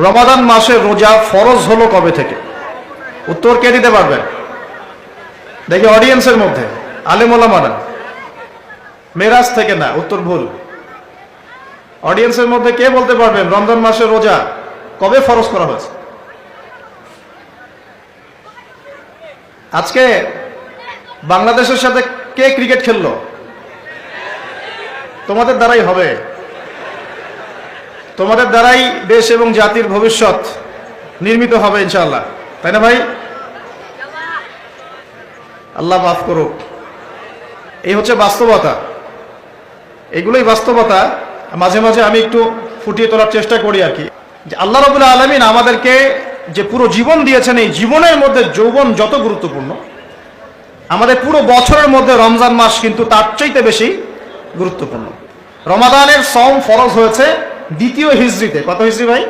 রমাদান মাসে রোজা ফরজ হলো কবে থেকে? উত্তর কে দিতে পারবেন? দেখি অডিয়েন্সের মধ্যে আলেম ওলামারা। মেরাজ থেকে না, উত্তর ভুল। অডিয়েন্সের মধ্যে কে বলতে পারবেন রমজান মাসে রোজা কবে ফরজ করা হয়েছে? আজকে বাংলাদেশের সাথে কে ক্রিকেট খেললো? তোমাদের দ্বারাই হবে, তোমাদের দ্বারাই দেশ এবং জাতির ভবিষ্যৎ নির্মিত হবে ইনশাআল্লাহ, তাই না ভাই? আল্লাহ মাফ করুক। এই হচ্ছে বাস্তবতা, এগুলোই বাস্তবতা। মাঝে মাঝে আমি একটু ফুটিয়ে তোলার চেষ্টা করি আর কি, যে আল্লাহ রাব্বুল আলামিন আমাদেরকে যে পুরো জীবন দিয়েছেন, এই জীবনের মধ্যে যৌবন যত গুরুত্বপূর্ণ, আমাদের পুরো বছরের মধ্যে রমজান মাস কিন্তু তার চাইতে বেশি গুরুত্বপূর্ণ। রমাদানের সওম ফরজ হয়েছে দ্বিতীয় হিজরিতে। কত হিজরি ভাই?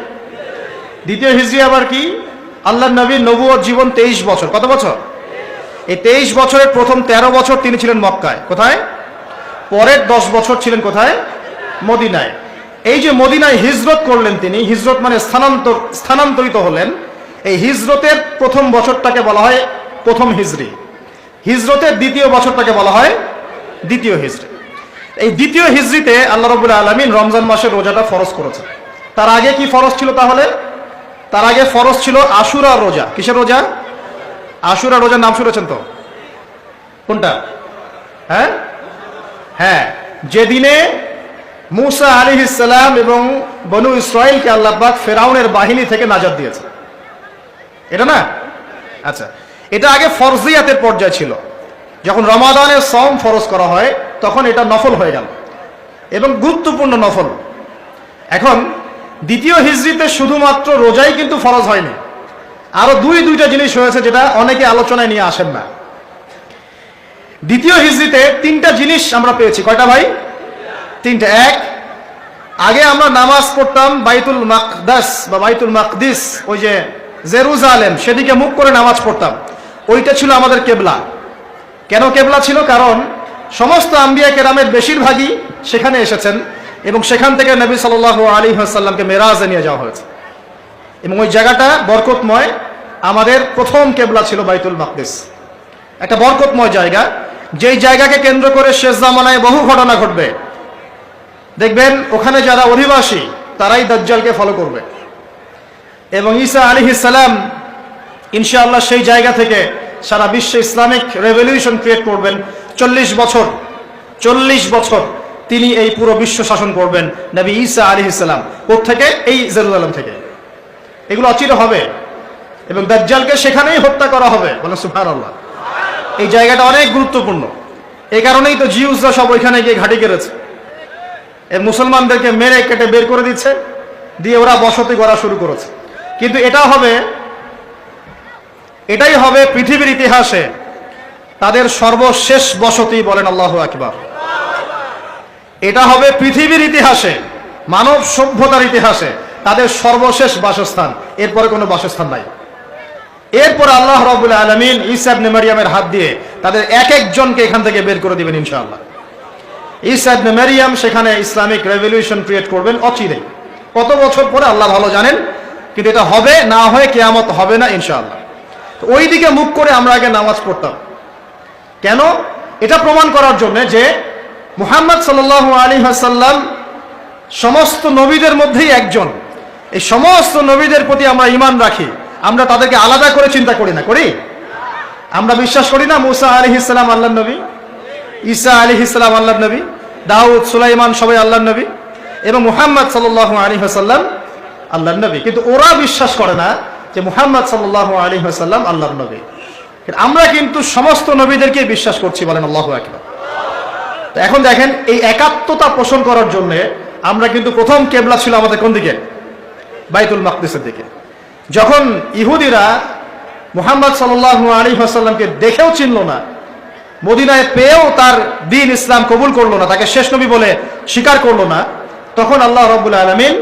দ্বিতীয় হিজরি আবার কি? আল্লাহর নবীর নবুয়ত জীবন 23 বছর। কত বছর? এই 23 বছরের প্রথম 13 বছর তিনি ছিলেন মক্কায়। কোথায়? পরের 10 বছর ছিলেন কোথায়? মদিনায়। এই যে মদিনায় হিজরত করলেন তিনি, হিজরত মানে স্থানান্তরিত হলেন। এই হিজরতের প্রথম বছরটাকে বলা হয় প্রথম হিজরি, হিজরতের দ্বিতীয় বছরটাকে বলা হয় দ্বিতীয় হিজরি। এই দ্বিতীয় হিজরিতে আল্লাহ রাব্বুল আলামিন রমজান মাসের রোজাটা ফরজ করেছেন। তার আগে কি ফরজ ছিল তাহলে? তার আগে ফরজ ছিল আশুরা রোজা। কিসের রোজা? আশুরা রোজার নাম শুনেছেন তো? কোনটা? হ্যাঁ হ্যাঁ, যেদিনে মুসা আলাইহিস সালাম এবং বনু ইসরাইলকে আল্লাহ পাক ফেরাউনের বাহিনী থেকে নাজাত দিয়েছে, এটা না? আচ্ছা, এটা আগে ফরজিয়াতের পর্যায়ে ছিল। যখন রমাদানের সওম ফরজ করা হয় তখন এটা নফল হয়ে গেল এবং গুরুত্বপূর্ণ নফল। এখন দ্বিতীয় হিজরিতে শুধুমাত্র রোজাই কিন্তু ফরজ হয়নি, আরো দুইটা জিনিস হয়েছে যেটা অনেকে আলোচনায় নিয়ে আসেন না। দ্বিতীয় হিজরিতে 3টা জিনিস আমরা পেয়েছি। কয়টা ভাই? 3টা। এক, আগে আমরা নামাজ পড়তাম বাইতুল মাকদাস বা বাইতুল মাকদিস, ওই যে জেরুজালেম, সেদিকে মুখ করে নামাজ পড়তাম। ওইটা ছিল আমাদের কেবলা। কেন কেবলা ছিল? কারণ সমস্ত আম্বিয়া কেরামের বেশিরভাগই সেখানে এসেছেন এবং সেখান থেকে নবী সাল্লাল্লাহু আলাইহি ওয়াসাল্লামকে মেরাজে নিয়ে যাওয়া হয়েছে এবং ওই জায়গাটা বরকতময়। আমাদের প্রথম কেবলা ছিল বাইতুল মাকদিস, একটা বরকতময় জায়গা, যেই জায়গাকে কেন্দ্র করে শেষ জামানায় বহু ঘটনা ঘটবে। দেখবেন ওখানে যারা অধিবাসী তারাই দাজ্জালকে ফলো করবে এবং ঈসা আলাইহিস সালাম ইনশাআল্লাহ সেই জায়গা থেকে সারা বিশ্বে ইসলামিক রেভলিউশন ক্রিয়েট করবেন। 40 বছর তিনি এই পুরো বিশ্ব শাসন করবেন। নবী ঈসা আলাইহিস সালাম কোত্থেকে? এই জেরুজালেম থেকে। এগুলো অচিরে হবে এবং দাজ্জালকে সেখানেই হত্যা করা হবে। বলেন সুবহানাল্লাহ। এই জায়গাটা অনেক গুরুত্বপূর্ণ, এই কারণেই তো জিউসরা সব ওইখানে গিয়ে ঘাঁটি গেড়েছে। এই মুসলমানদেরকে মেরে কেটে বের করে দিচ্ছে, দিয়ে ওরা বসতি করা শুরু করেছে। কিন্তু এটাই হবে পৃথিবীর ইতিহাসে তাদের সর্বশেষ বসতি। বলেন আল্লাহু আকবার। এটা হবে পৃথিবীর ইতিহাসে, মানব সভ্যতার ইতিহাসে তাদের সর্বশেষ বাসস্থান। এরপরে কোনো বাসস্থান নাই। এরপর আল্লাহ রাব্বুল আলামিন ঈসা ইবনে মারইয়ামের হাত দিয়ে তাদের এক একজনকে এখান থেকে বের করে দিবেন ইনশাআল্লাহ। ঈসা ইবনে মারইয়াম সেখানে ইসলামিক রেভলিউশন ক্রিয়েট করবেন অচিরেই। কত বছর পরে আল্লাহ ভালো জানেন, কিন্তু এটা হবে, না হয় কিয়ামত হবে না ইনশাআল্লাহ। তো ওই দিকে মুখ করে আমরা আগে নামাজ পড়তাম। কেন? এটা প্রমাণ করার জন্য যে মুহাম্মদ সাল্লাল্লাহু আলাইহি ওয়াসাল্লাম সমস্ত নবীদের মধ্যেই একজন। এই সমস্ত নবীদের প্রতি আমরা ঈমান রাখি, আমরা তাদেরকে আলাদা করে চিন্তা করি না, করি? আমরা বিশ্বাস করি না মুসা আলাইহিস সালাম আল্লাহর নবী, ঈসা আলাইহিস সালাম আল্লাহর নবী, দাউদ, সুলাইমান সবাই আল্লাহর নবী এবং মুহাম্মদ সাল্লাল্লাহু আলাইহি ওয়াসাল্লাম আল্লাহর নবী। কিন্তু ওরা বিশ্বাস করে না যে মুহাম্মদ সাল্লাল্লাহু আলাইহি ওয়াসাল্লাম আল্লাহর নবী। আমরা কিন্তু সমস্ত নবীদেরকে বিশ্বাস করছি। বলেন আল্লাহু আকবার। তো এখন দেখেন, এই একাত্মতা পোষণ করার জন্য আমরা কিন্তু প্রথম কেবলা ছিল আমাদের কোন দিকে? বাইতুল মাকদিসের দিকে। যখন ইহুদিরা মুহাম্মদ সাল্লাল্লাহু আলাইহি ওয়াসাল্লামকে দেখেও চিনল না, মদিনায় পেয়েও তার দ্বীন ইসলাম কবুল করলো না, তাকে শেষ নবী বলে স্বীকার করলো না, তখন আল্লাহ রাব্বুল আলামিন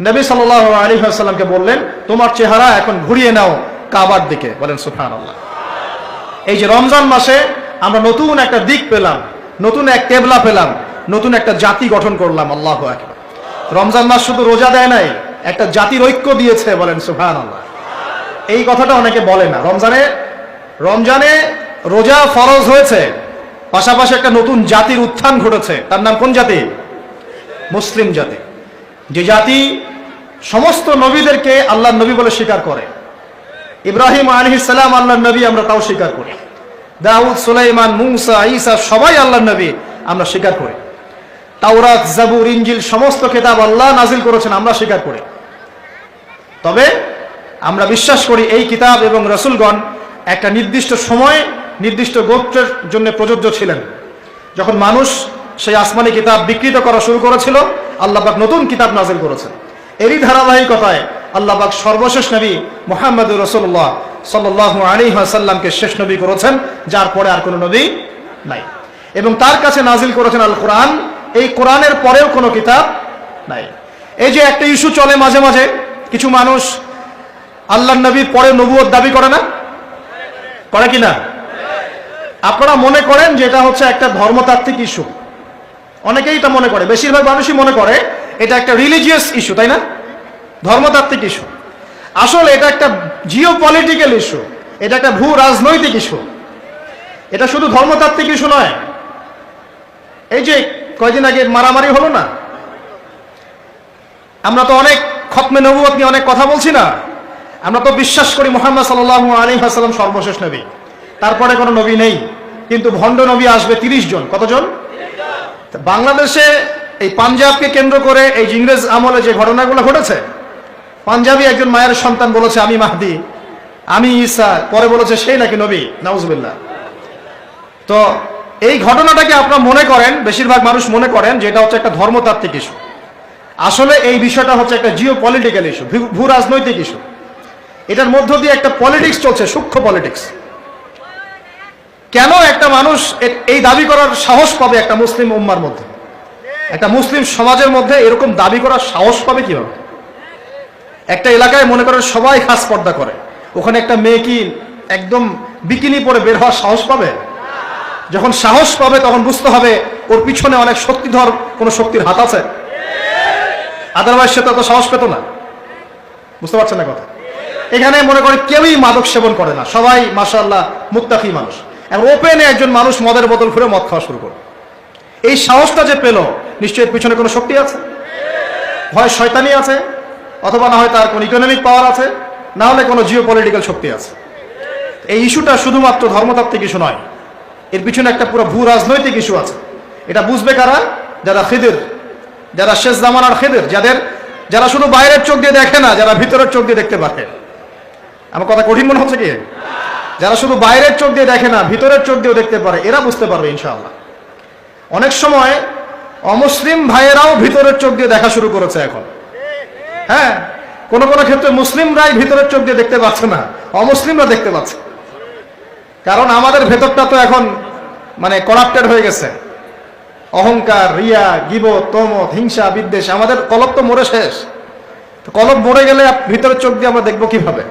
নবী সাল্লাল্লাহু আলাইহি ওয়াসাল্লামকে বললেন, তোমার চেহারা এখন ঘুরিয়ে নাও কাবার দিকে। বলেন সুবহানাল্লাহ। এই যে রমজান মাসে আমরা নতুন একটা দিক পেলাম, নতুন এক কেবলা পেলাম, নতুন একটা জাতি গঠন করলাম। আল্লাহু আকবার। রমজান মাস শুধু রোজা দেয় নাই, একটা জাতির ঐক্য দিয়েছে, বলেন সুবহানাল্লাহ। এই কথাটা অনেকে বলে না। রমজানে রোজা ফরজ হয়েছে, পাশাপাশি একটা নতুন জাতির উত্থান ঘটেছে। তার নাম কোন জাতি? মুসলিম জাতি। যে জাতি সমস্ত নবীদেরকে আল্লাহর নবী বলে স্বীকার করে। ইব্রাহিম আলাইহিস সালাম আল্লাহর নবী, আমরা তাও স্বীকার করি। দাউদ, সুলাইমান, মুসা, ঈসা সবাই আল্লাহর নবী, আমরা স্বীকার করি। তাওরাত, জাবুর, ইনজিল সমস্ত কিতাব আল্লাহ নাজিল করেছেন, আমরা স্বীকার করি। তবে আমরা বিশ্বাস করি এই কিতাব এবং রাসূলগণ একটা নির্দিষ্ট সময় নির্দিষ্ট গোত্রের জন্য প্রযোজ্য ছিলেন। যখন মানুষ সেই আসমানি কিতাব বিকৃত করা শুরু করেছিল, আল্লাহ পাক নতুন কিতাব নাজিল করেছেন। এরই ধারাবাহিকতায় আল্লাহ পাক সর্বশেষ নবী মুহাম্মদুর রাসূলুল্লাহ সাল্লাল্লাহু আলাইহি ওয়াসাল্লামকে শেষ নবী করেছেন, যার পরে আর কোনো নবী নাই। এবং তার কাছে নাজিল করেছেন আল কোরআন। এই কোরআনের পরেও কোনো কিতাব নাই। এই যে একটা ইস্যু চলে মাঝে মাঝে, কিছু মানুষ আল্লাহর নবীর পরে নবুয়ত দাবি করে না, করে কিনা? আপনারা মনে করেন যে এটা হচ্ছে একটা ধর্মতাত্ত্বিক ইস্যু, অনেকেই এটা মনে করে, বেশিরভাগ মানুষই মনে করে এটা একটা রিলিজিয়াস ইস্যু, তাই না? ধর্মতাত্ত্বিক ইস্যু। আসলে এটা একটা জিওপলিটিক্যাল ইস্যু, এটা একটা ভূ রাজনৈতিক ইস্যু। এটা শুধু ধর্মতাত্ত্বিক ইস্যু নয়। এই যে কয়দিন আগে মারামারি হলো না, আমরা তো অনেক খতমে নবুয়ত নিয়ে অনেক কথা বলছি না? আমরা তো বিশ্বাস করি মুহাম্মদ সাল্লাল্লাহু আলাইহি ওয়াসাল্লাম সর্বশেষ নবী, তারপরে কোনো নবী নেই। কিন্তু ভণ্ড নবী আসবে 30 জন। কতজন? বাংলাদেশে এই পাঞ্জাবকে কেন্দ্র করে এই ইংরেজ আমলে যে ঘটনাগুলো ঘটেছে, পাঞ্জাবি একজন মায়ের সন্তান বলেছে আমি মাহদি, আমি ঈসা, পরে বলেছে সেই নাকি নবী, নাউজুবিল্লাহ। তো এই ঘটনাটাকে আপনারা মনে করেন, বেশিরভাগ মানুষ মনে করেন যে এটা হচ্ছে একটা ধর্মতাত্ত্বিক ইস্যু। আসলে এই বিষয়টা হচ্ছে একটা জিওপলিটিক্যাল ইস্যু, ভূ রাজনৈতিক ইস্যু। এটার মধ্য দিয়ে একটা পলিটিক্স চলছে, সূক্ষ্ম পলিটিক্স। কেন একটা মানুষ এই দাবি করার সাহস পাবে একটা মুসলিম উম্মার মধ্যে, একটা মুসলিম সমাজের মধ্যে এরকম দাবি করার সাহস পাবে কিভাবে? একটা এলাকায় মনে করেন সবাই খাস পর্দা করে, ওখানে একটা মেয়ে কি একদম বিকিনি পরে বের হওয়ার সাহস পাবে? যখন সাহস পাবে তখন বুঝতে হবে ওর পিছনে অনেক শক্তিধর কোনো শক্তির হাত আছে, আদারওয়াইজ সে তো সাহস পেত না। বুঝতে পারছেন না কথা? এখানে মনে করে কেউই মাদক সেবন করে না, সবাই মাশাআল্লাহ মুত্তাকি মানুষ। এবং ওপেনে একজন মানুষ মদের বোতল খুলে মদ খাওয়া শুরু করে। এই সাহসটা যে পেল, নিশ্চয়ই এর পিছনে কোনো শক্তি আছে, হয় শয়তানি আছে, অথবা না হয় তার কোনো ইকোনমিক পাওয়ার আছে, না হলে কোনো জিওপলিটিক্যাল শক্তি আছে। এই ইস্যুটা শুধুমাত্র ধর্মতাত্ত্বিক ইস্যু নয়, এর পিছনে একটা পুরো ভূ রাজনৈতিক ইস্যু আছে। এটা বুঝবে কারা? যারা খিদির, যারা শেষ জামানার খিদির, যারা শুধু বাইরের চোখ দিয়ে দেখে না, যারা ভিতরের চোখ দিয়ে দেখতে পারে। আমার কথা কঠিন মনে হচ্ছে কি? যারা শুধু বাইরের চোখ দিয়ে দেখে না, ভিতরের চোখ দিয়েও দেখতে পারে, এরা বুঝতে পারবে ইনশাআল্লাহ। অনেক সময় অমুসলিম ভাইয়েরাও ভিতরের চোখ দিয়ে দেখা শুরু করেছে এখন। হ্যাঁ, কোন কোন ক্ষেত্রে মুসলিমরাই ভিতরের চোখ দিয়ে দেখতে পাচ্ছে না, অমুসলিমরা দেখতে পাচ্ছে। কারণ আমাদের ভেতরটা তো এখন মানে করাপ্টেড হয়ে গেছে। অহংকার, রিয়া, গীবত, তমত, হিংসা, বিদ্বেষ, আমাদের কলব তো মরে শেষ। কলব মরে গেলে ভিতরের চোখ দিয়ে আমরা দেখবো কিভাবে?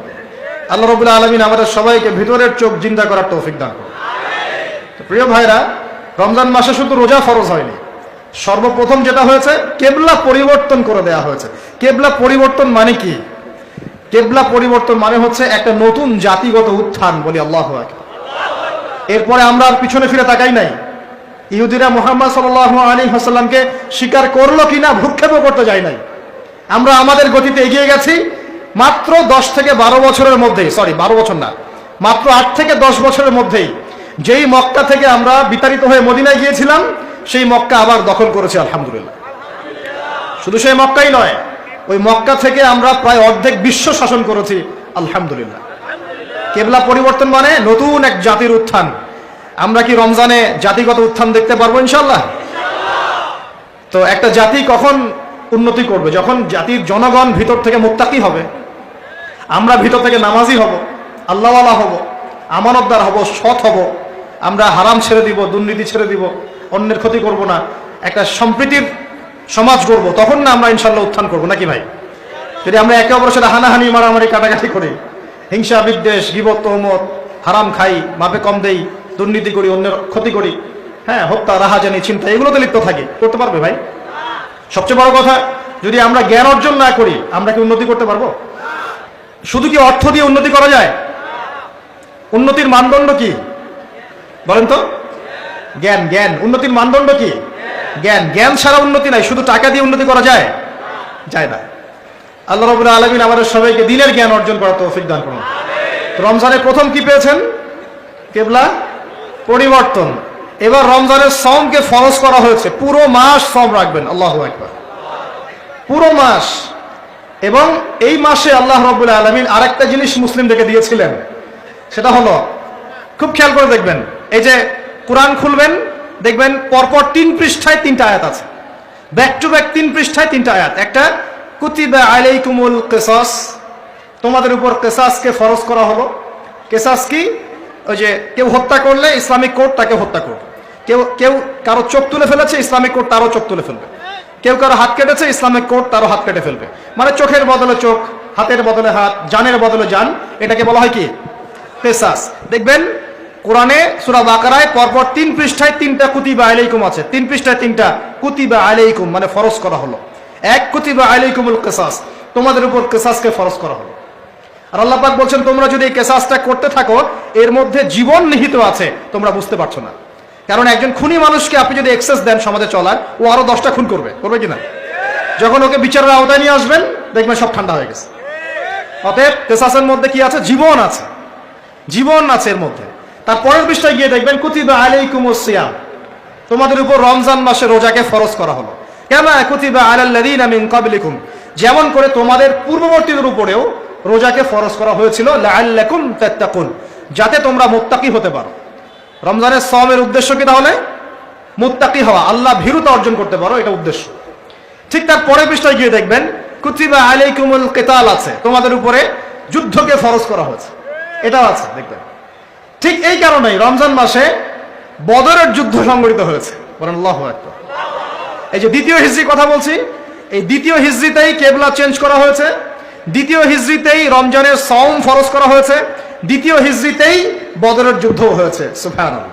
আল্লাহ রাব্বুল আলামিন আমাদের সবাইকে ভিতরের চোখ জিন্দা করার তৌফিক দান করুন। প্রিয় ভাইরা, রমজান মাসে শুধু রোজা ফরজ হয়নি, সর্বপ্রথম যেটা হয়েছে কেবলা পরিবর্তন করে দেয়া হয়েছে। কেবলা পরিবর্তন মানে কি? কেবলা পরিবর্তন মানে হচ্ছে একটা নতুন জাতিগত উত্থান, বলি আল্লাহু আকবার। এরপরে আমরা আর পিছনে ফিরে তাকাই নাই। ইহুদিরা মুহাম্মদ সাল্লাল্লাহু আলাইহি ওয়াসাল্লামকে স্বীকার করলো কিনা ভ্রুক্ষেপও করতে যায় নাই। আমরা আমাদের গতিতে এগিয়ে গেছি। মাত্র 10 থেকে 12 বছরের মধ্যেই, 12 বছর না, মাত্র 8 থেকে 10 বছরের মধ্যেই যেই মক্কা থেকে আমরা বিতাড়িত হয়ে মদিনায় গিয়েছিলাম, সেই মক্কা আবার দখল করেছি আলহামদুলিল্লাহ। শুধু সেই মক্কাই নয়, ওই মক্কা থেকে আমরা প্রায় অর্ধেক বিশ্ব শাসন করেছি আলহামদুলিল্লাহ। কেবলা পরিবর্তন মানে নতুন এক জাতির উত্থান। আমরা কি রমজানে জাতিগত উত্থান দেখতে পারবো ইনশাআল্লাহ? তো একটা জাতি কখন উন্নতি করবে? যখন জাতির জনগণ ভিতর থেকে মুত্তাকি হবে, আমরা ভিতর থেকে নামাজি হব, আল্লাহওয়ালা হব, আমানতদার হব, সৎ হব, আমরা হারাম ছেড়ে দিব, দুর্নীতি ছেড়ে দিব, অন্যের ক্ষতি করব না, একটা সম্প্রীতির সমাজ গড়ব, তখন না আমরা ইনশাআল্লাহ উত্থান করবো, নাকি ভাই? যদি আমরা একে অপরের সাথে হানাহানি, মারামারি, কাটাকাটি করি, হিংসা, বিদ্বেষ, গীবত, তহমত, হারাম খাই, মাপে কম দেই, দুর্নীতি করি, অন্যের ক্ষতি করি, হ্যাঁ, হত্যা, রাহাজানি, চিন্তা, এগুলোতে লিপ্ত থাকি, করতে পারবে ভাই? সবচেয়ে বড় কথা, যদি আমরা জ্ঞান অর্জন না করি আমরা কি উন্নতি করতে পারবো? শুধু কি অর্থ দিয়ে উন্নতি করা যায়? উন্নতির মানদণ্ড কি বলেন তো? জ্ঞান। জ্ঞান উন্নতির মানদণ্ড কি? জ্ঞান। জ্ঞান ছাড়া উন্নতি নাই। শুধু টাকা দিয়ে উন্নতি করা যায়? যায় না। আল্লাহ রাব্বুল আলামিন আমাদের সবাইকে দ্বীনের জ্ঞান অর্জন করার তৌফিক দান করুন। রমজানে প্রথম কি পেয়েছেন? কিবলা পরিবর্তন। এবার রমজানের সাওমকে ফরজ করা হয়েছে, পুরো মাস সাওম রাখবেন। আল্লাহু আকবার। পুরো মাস। এবং এই মাসে আল্লাহ রাব্বুল আলামিন আরেকটা জিনিস মুসলিমদেরকে দিয়েছিলেন, সেটা হলো, খুব খেয়াল করে দেখবেন, এই যে কোরআন খুলবেন দেখবেন পরপর 3 পৃষ্ঠায় 3টা আয়াত আছে, ব্যাক টু ব্যাক 3 পৃষ্ঠায় 3টা আয়াত। একটা কুতিবা আলাইকুমুল কিসাস, তোমাদের উপর কিসাসকে ফরজ করা হলো। কিসাস কি? ওই যে কেউ হত্যা করলে ইসলামিক কোর্ট তাকে হত্যা করবে, কেউ কারো চোখ তুলে ফেলেছে ইসলামিক কোর্ট তারও চোখ তুলে ফেলবে, কেউ কারো হাত কেটেছে ইসলামিক কোর্ট তারও হাত কেটে ফেলবে। মানে চোখের বদলে চোখ, হাতের বদলে হাত, জানের বদলে জান, এটাকে বলা হয় কি? কিসাস। দেখবেন কোরআনে সূরা বাকারায় পরপর 3 পৃষ্ঠায় 3টা কুতিবা আলাইকুম আছে। 3 পৃষ্ঠায় 3টা কুতিবা আলাইকুম, মানে ফরজ করা হলো। এক কুতিবা আলাইকুমুল কিসাস, তোমাদের উপর কিসাসকে ফরজ করা হলো। আর আল্লাহ পাক বলছেন তোমরা যদি এই কিসাসটা করতে থাকো এর মধ্যে জীবন নিহিত আছে, তোমরা বুঝতে পারছো না। কারণ একজন খুনি মানুষকে আপনি যদি এক্সেস দেন সমাজে চলার, ও আরো 10টা খুন করবে কিনা? যখন ওকে বিচারের আওতায় নিয়ে আসবেন দেখবেন সব ঠান্ডা হয়ে গেছে। অতএব কিসাসের মধ্যে কি আছে? জীবন আছে। জীবন আছে এর মধ্যে। তারপরের পৃষ্ঠায় গিয়ে দেখবেন কুতিবা আলাইকুমুস সিয়াম, তোমাদের উপর রমজান মাসে রোজাকে ফরজ করা হলো। কামা কুতিবা আলাল্লাযীনা মিন ক্বাবলিকুম, যেমন করে তোমাদের পূর্ববর্তীদের উপরেও রোজাকে ফরজ করা হয়েছিল, লাআল্লাকুম তাত্তাকুন, যাতে তোমরা মুত্তাকি হতে পারো। রমজানের সাওমের উদ্দেশ্য কি তাহলে? মুত্তাকি হওয়া, আল্লাহ ভীরুতা অর্জন করতে পারো, এটা উদ্দেশ্য। ঠিক তার পরের পৃষ্ঠায় গিয়ে দেখবেন কুতিবা আলাইকুমুল কিতাল আছে, তোমাদের উপরে যুদ্ধকে ফরজ করা হয়েছে, এটাও আছে দেখবেন। ঠিক এই কারণেই রমজান মাসে বদরের যুদ্ধ সংঘটিত হয়েছে। বলেন আল্লাহু আকবার। এই যে 2য় হিজরি কথা বলছি, এই 2য় হিজরিতেই কিবলা চেঞ্জ করা হয়েছে, 2য় হিজরিতেই রমজানের সাওম ফরজ করা হয়েছে, 2য় হিজরিতেই বদরের যুদ্ধ হয়েছে। সুবহানাল্লাহ।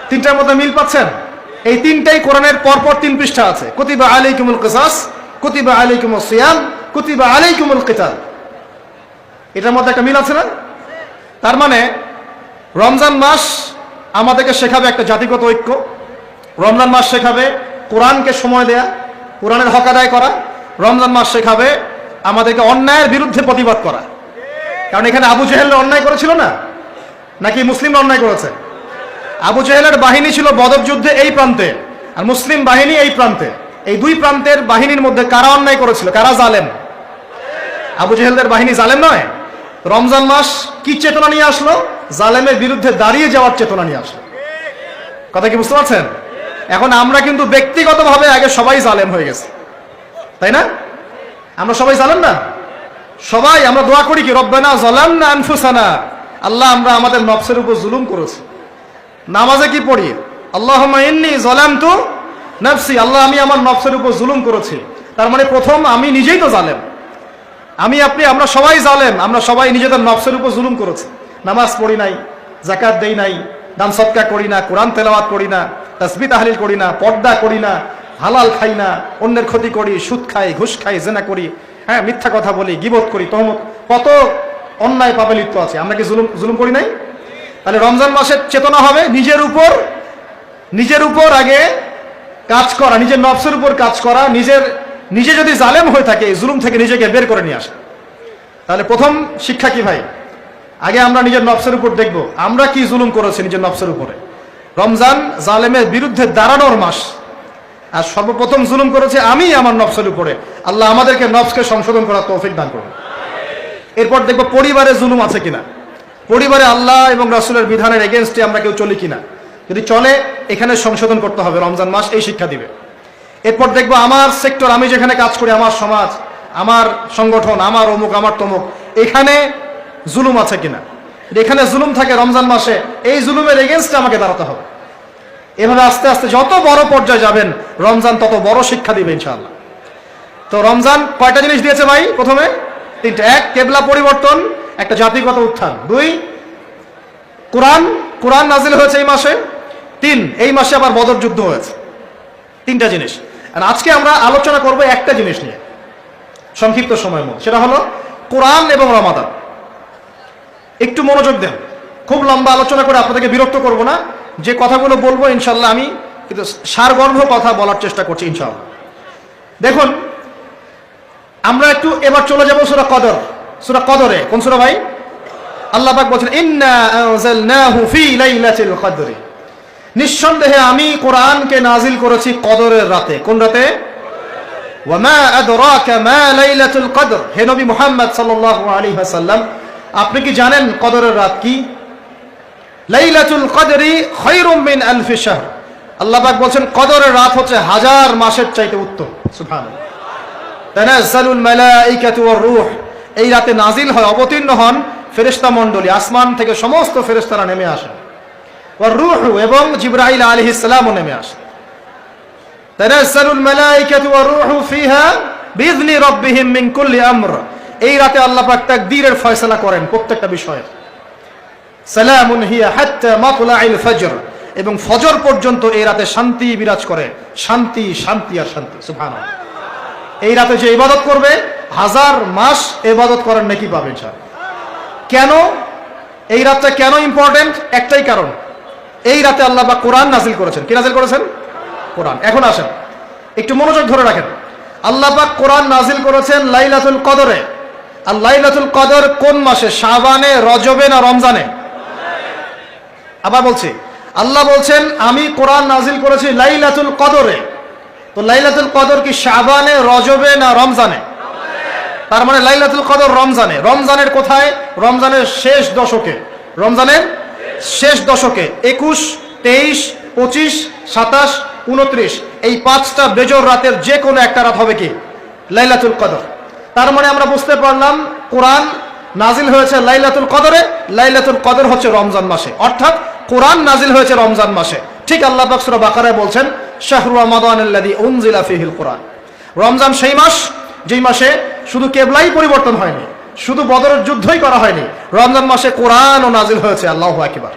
3টার মধ্যে মিল পাচ্ছেন? এই 3টাই কোরআনের পরপর 3 পৃষ্ঠা আছে। কুতিবা আলাইকুমুল কিসাস, কুতিবা আলাইকুমুস সিয়াম, কুতিবা আলাইকুমুল কিতাল। এটার মধ্যে একটা মিল আছে না? তার মানে রমজান মাস আমাদেরকে শেখাবে একটা জাতিগত ঐক্য। রমজান মাস শেখাবে কোরআনকে সময় দেয়া, কোরআনের হক আদায় করা। রমজান মাস শেখাবে আমাদেরকে অন্যায়ের বিরুদ্ধে প্রতিবাদ করা। কারণ এখানে আবু জেহেল অন্যায় করেছিল না, নাকি মুসলিমরা অন্যায় করেছে? আবু জেহেলের বাহিনী ছিল বদর যুদ্ধে এই প্রান্তে, আর মুসলিম বাহিনী এই প্রান্তে। এই 2 প্রান্তের বাহিনীর মধ্যে কারা অন্যায় করেছিল? কারা জালেম? আবু জেহেলদের বাহিনী জালেম নয়। রমজান মাস কি চেতনা নিয়ে আসলো? জালেমের বিরুদ্ধে দাঁড়িয়ে যাওয়ার চেতনা নিয়ে আসলো। কথা কি বুঝতে পারছেন? এখন আমরা কিন্তু ব্যক্তিগতভাবে আগে সবাই জালেম হয়ে গেছে, তাই না? আমরা সবাই জালেম না? সবাই আমরা দোয়া করি কি? রব্বানা যালামনা আনফুসানা, আল্লাহ আমরা আমাদের নফসের উপর জুলুম করেছি। নামাজে কি পড়ি? আল্লাহুম্মা ইন্নী যালামতু নাফসি, আল্লাহ আমি আমার নফসের উপর জুলুম করেছি। তার মানে প্রথম আমি নিজেই তো জালেম। আমি আপনি আমরা সবাই জালেম, আমরা সবাই নিজেদের নফসের উপর জুলুম করেছি। নামাজ পড়ি নাই, যাকাত দেই নাই, দান সদকা করি না, কোরআন তেলাওয়াত করি না, তাসবিহ তাহলিল করি না, পর্দা করি না, হালাল খাই না, অন্যের ক্ষতি করি, সুদ খাই, ঘুষ খাই, জিনা করি, হ্যাঁ মিথ্যা কথা বলি, গীবত করি, তহমত, কত অন্যায় পাপে লিপ্ত আছে। আমরা কি জুলুম করি নাই? তাহলে রমজান মাসের চেতনা হবে নিজের উপর আগে কাজ করা, নিজের নফসের উপর কাজ করা। নিজে যদি জালেম হয়ে থাকে এই জুলুম থেকে নিজেকে বের করে নিয়ে আসা। তাহলে প্রথম শিক্ষা কি ভাই? আগে আমরা নিজের নফসের উপর দেখব আমরা কি জুলুম করেছি নিজের নফসের উপরে। রমজান জালেমের বিরুদ্ধে দাঁড়ানোর মাস, আর সর্বপ্রথম জুলুম করেছে আমি আমার নফসের উপরে। আল্লাহ আমাদেরকে নফসকে সংশোধন করার তৌফিক দান করুন। এরপর দেখব পরিবারে জুলুম আছে কিনা, পরিবারে আল্লাহ এবং রাসূলের বিধানের এগেইনস্টে আমরা কেউ চলি কিনা। যদি চলে এখানে সংশোধন করতে হবে, রমজান মাস এই শিক্ষা দিবে। এরপর দেখবো আমার সেক্টর, আমি যেখানে কাজ করি, আমার সমাজ, আমার সংগঠন, আমার অমুক, আমার তমুক, এখানে জুলুম আছে কিনা। এখানে জুলুম থাকে রমজান মাসে, এই জুলুমের এগেইনস্টে আমাকে দাঁড়াতে হবে। এভাবে আস্তে আস্তে যত বড় পর্যায়ে যাবেন রমজান তত বড় শিক্ষা দিবে ইনশাআল্লাহ। তো রমজান কয়টা জিনিস দিয়েছে ভাই? প্রথমে 3টা। 1 কিবলা পরিবর্তন, একটা জাতিগত উত্থান। 2 কোরআন নাজিল হয়েছে এই মাসে। 3 এই মাসে আবার বদর যুদ্ধ হয়েছে। 3টা জিনিস। আর আজকে আমরা আলোচনা করব একটা জিনিস নিয়ে, সংক্ষিপ্ত সময়ের মধ্যে, সেটা হলো কোরআন এবং রমাদান। একটু মনোযোগ দেন, খুব লম্বা আলোচনা করে আপনাদেরকে বিরক্ত করব না। যে কথাগুলো বলবো ইনশাল্লাহ আমি কিন্তু সারগর্ভ কথা বলার চেষ্টা করছি ইনশাআল্লাহ। দেখুন, আমরা একটু এবার চলে যাব সূরা কদর। সূরা কদরে, কোন সূরা ভাই? আল্লাহ পাক বলেন ইন্না আনজালনাহু ফি লাইলাতিল কদর, নিঃসন্দেহে আমি কোরআনকে নাজিল করেছি কদরের রাতে। কোন রাতে? ওয়া মা আদরাকা মা লাইলাতুল কদর, হে নবী মুহাম্মদ সাল্লাল্লাহু আলাইহি ওয়াসাল্লাম, আপনি কি জানেন কদরের রাত কি? লাইলাতুল কদরি খায়রুম মিন আলফি শাহর, আল্লাহ পাক বলেন কদরের রাত হচ্ছে 1000 মাসের চাইতে উত্তম। সুবহানাল্লাহ। তানাজ্জালুল মালাইকাতু ওয়ার রূহ, এই রাতে নাজিল হয়, অবতীর্ণ হন ফেরেশতা মণ্ডলী, আসমান থেকে সমস্ত ফেরেশতারা নেমে আসেন। ওয়ার রূহ, এবং জিবরাইল আলাইহিস সালামও নেমে আসেন। তানাজ্জালুল মালাইকাতু ওয়ার রূহু ফিহা বিইذনি রাব্বিহিম মিন কুল্লি আমর, এই রাতে আল্লাহ পাক তাকদীরের ফয়সালা করেন প্রত্যেকটা বিষয়ে। সালামুন হিয়া হাত্তা মাতলাইল ফজর, এবং ফজর পর্যন্ত এই রাতে শান্তি বিরাজ করে, শান্তি শান্তি আর শান্তি। সুবহানাল্লাহ। এই রাতে যে ইবাদত করবে 1000 মাস ইবাদত করার নেকি পাবে ইনশাআল্লাহ। কেন এই রাতটা কেন ইম্পর্টেন্ট? একটাই কারণ, এই রাতে আল্লাহ পাক কোরআন নাজিল করেছেন। কি নাজিল করেছেন? কোরআন। এখন আসেন একটু মনোযোগ ধরে রাখেন। আল্লাহ পাক কোরআন নাজিল করেছেন লাইলাতুল কদরে। আর লাইলাতুল কদর কোন মাসে? শাবানে, রজবে না রমজানে? আবার বলছি, আল্লাহ বলছেন আমি কোরআন নাজিল করেছি লাইলাতুল কদরে। তো লাইলাতুল কদর কি শাবানে, রজবে না রমজানে? তার মানে লাইলাতুল কদর রমজানে। রমজানের কোথায়? রমজানের শেষ দশকে। রমজানের শেষ দশকে 21, 23, 25, 27, 29 এই 5টা বেজর রাতের যে কোনো একটা রাত হবে কি লাইলাতুল কদর। তার মানে আমরা বুঝতে পারলাম কোরআন নাজিল হয়েছে লাইলাতুল কদরে, লাইলাতুল কদর হচ্ছে রমজান মাসে, অর্থাৎ কোরআন নাজিল হয়েছে রমজান মাসে। ঠিক আল্লাহ পাক সূরা বাকারায় বলছেন শাহরু রমাদানাল্লাযী উনজিলা ফীহিল কুরআন, রমজান সেই মাস যেই মাসে শুধু কিবলাই পরিবর্তন হয়নি, শুধু বদরের যুদ্ধই করা হয়নি, রমজান মাসে কোরআনও নাজিল হয়েছে। আল্লাহু আকবার।